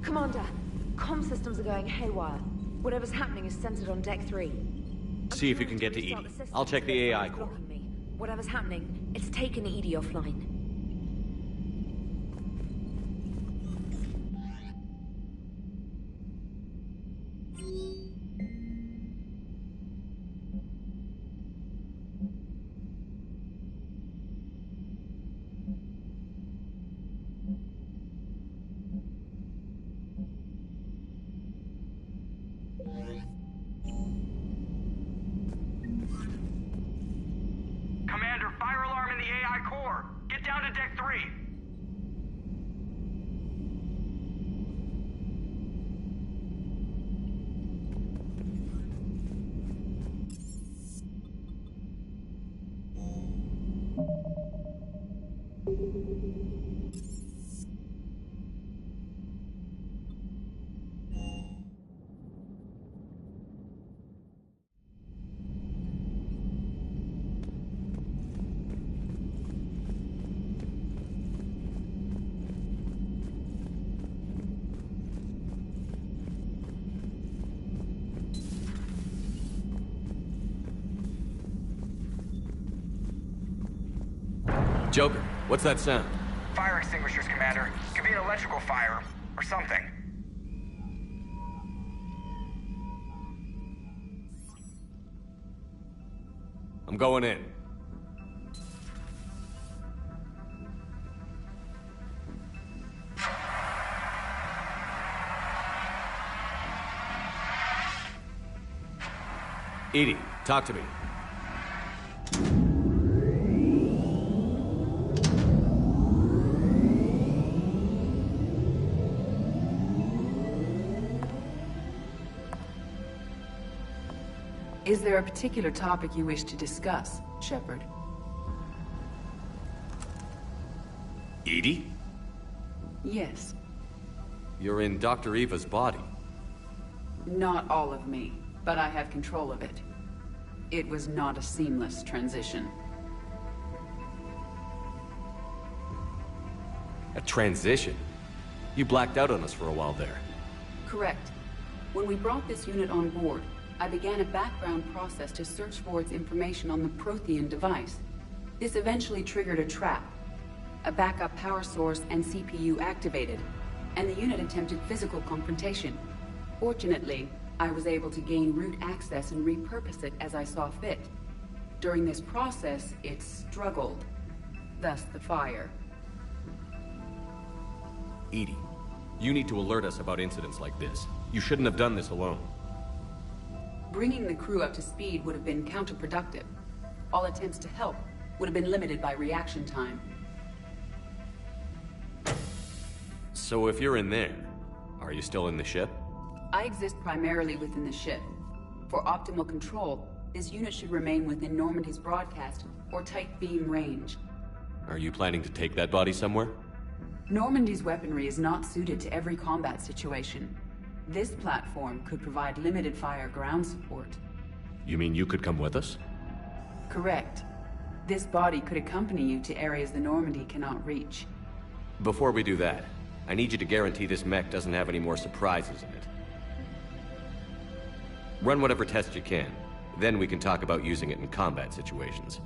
Commander, comm systems are going haywire. Whatever's happening is centered on Deck 3. See if you can get to Edie. I'll check the AI core. Whatever's happening, it's taken Edie offline. Commander, fire alarm in the AI core. Get down to Deck 3. Joker, what's that sound? Fire extinguishers, Commander. Could be an electrical fire, or something. I'm going in. Edie, talk to me. Is there a particular topic you wish to discuss, Shepard? Edie? Yes. You're in Dr. Eva's body. Not all of me, but I have control of it. It was not a seamless transition. A transition? You blacked out on us for a while there. Correct. When we brought this unit on board, I began a background process to search for its information on the Prothean device. This eventually triggered a trap. A backup power source and CPU activated, and the unit attempted physical confrontation. Fortunately, I was able to gain root access and repurpose it as I saw fit. During this process, it struggled. Thus the fire. Edie, you need to alert us about incidents like this. You shouldn't have done this alone. Bringing the crew up to speed would have been counterproductive. All attempts to help would have been limited by reaction time. So if you're in there, are you still in the ship? I exist primarily within the ship. For optimal control, this unit should remain within Normandy's broadcast or tight beam range. Are you planning to take that body somewhere? Normandy's weaponry is not suited to every combat situation. This platform could provide limited fire ground support. You mean you could come with us? Correct. This body could accompany you to areas the Normandy cannot reach. Before we do that, I need you to guarantee this mech doesn't have any more surprises in it. Run whatever tests you can. Then we can talk about using it in combat situations.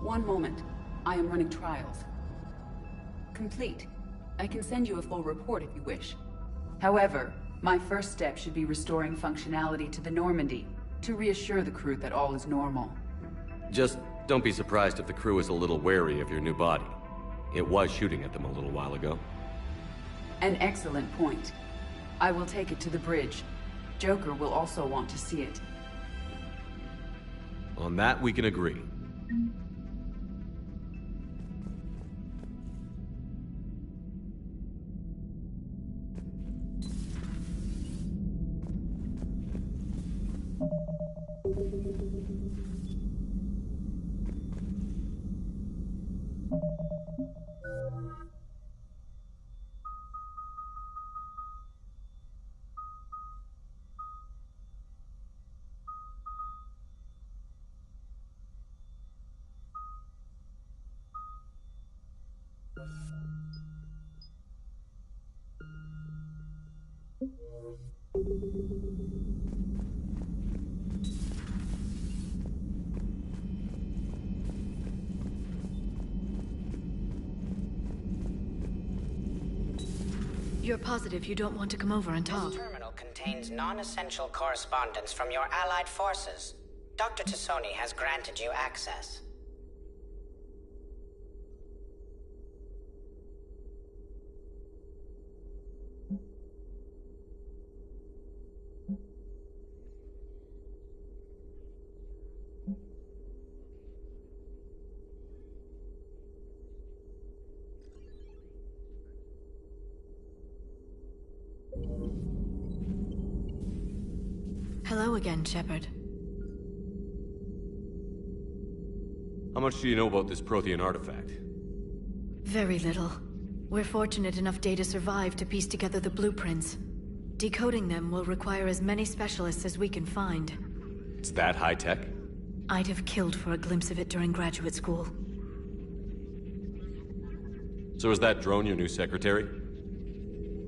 One moment. I am running trials. Complete. I can send you a full report if you wish. However, my first step should be restoring functionality to the Normandy, to reassure the crew that all is normal. Just don't be surprised if the crew is a little wary of your new body. It was shooting at them a little while ago. An excellent point. I will take it to the bridge. Joker will also want to see it. On that, we can agree. You're positive you don't want to come over and talk? This terminal contains non-essential correspondence from your allied forces. Dr. Tassoni has granted you access. Hello again, Shepard. How much do you know about this Prothean artifact? Very little. We're fortunate enough Data survived to piece together the blueprints. Decoding them will require as many specialists as we can find. It's that high-tech? I'd have killed for a glimpse of it during graduate school. So is that drone your new secretary?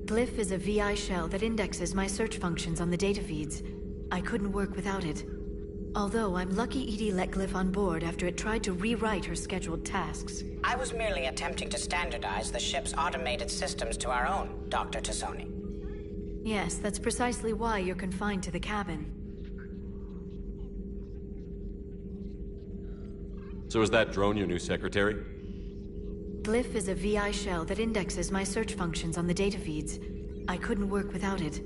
Glyph is a VI shell that indexes my search functions on the data feeds. I couldn't work without it. Although I'm lucky EDI let Glyph on board after it tried to rewrite her scheduled tasks. I was merely attempting to standardize the ship's automated systems to our own, Dr. Tassoni. Yes, that's precisely why you're confined to the cabin. So is that drone your new secretary? Glyph is a VI shell that indexes my search functions on the data feeds. I couldn't work without it.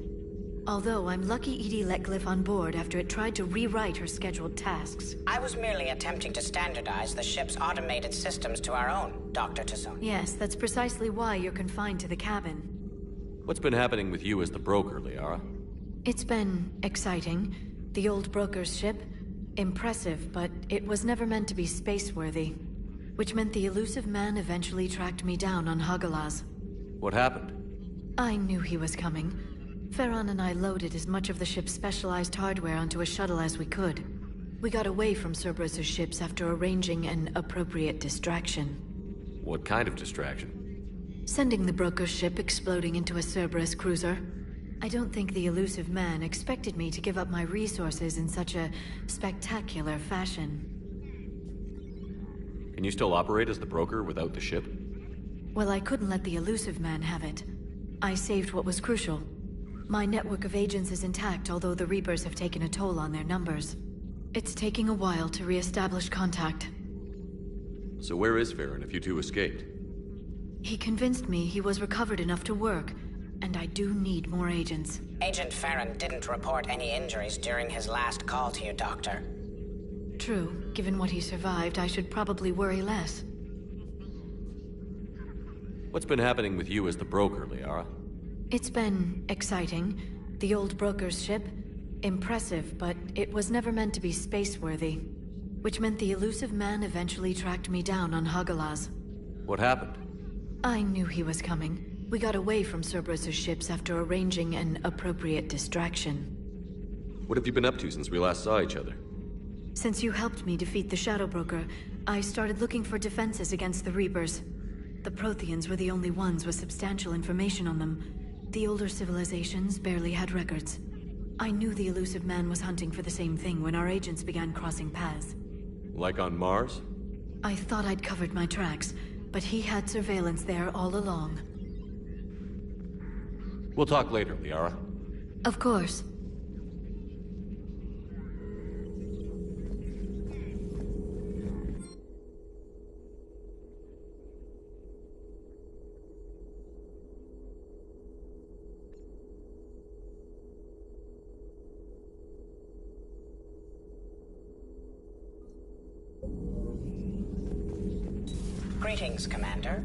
Although I'm lucky EDI let Glyph on board after it tried to rewrite her scheduled tasks. I was merely attempting to standardize the ship's automated systems to our own, Dr. Tassoni. Yes, that's precisely why you're confined to the cabin. What's been happening with you as the broker, Liara? It's been exciting. The old broker's ship. Impressive, but it was never meant to be space-worthy. Which meant the elusive man eventually tracked me down on Hagalaz. What happened? I knew he was coming. Farron and I loaded as much of the ship's specialized hardware onto a shuttle as we could. We got away from Cerberus' ships after arranging an appropriate distraction. What kind of distraction? Sending the broker's ship exploding into a Cerberus cruiser. I don't think the elusive man expected me to give up my resources in such a spectacular fashion. Can you still operate as the broker without the ship? Well, I couldn't let the elusive man have it. I saved what was crucial. My network of agents is intact, although the Reapers have taken a toll on their numbers. It's taking a while to re-establish contact. So where is Farron if you two escaped? He convinced me he was recovered enough to work, and I do need more agents. Agent Farron didn't report any injuries during his last call to you, Doctor. True. Given what he survived, I should probably worry less. What's been happening with you as the broker, Liara? It's been exciting. The old broker's ship. Impressive, but it was never meant to be space-worthy. Which meant the elusive man eventually tracked me down on Hagalaz. What happened? I knew he was coming. We got away from Cerberus' ships after arranging an appropriate distraction. What have you been up to since we last saw each other? Since you helped me defeat the Shadow Broker, I started looking for defenses against the Reapers. The Protheans were the only ones with substantial information on them. The older civilizations barely had records. I knew the elusive man was hunting for the same thing when our agents began crossing paths. Like on Mars? I thought I'd covered my tracks, but he had surveillance there all along. We'll talk later, Liara. Of course. Greetings, Commander.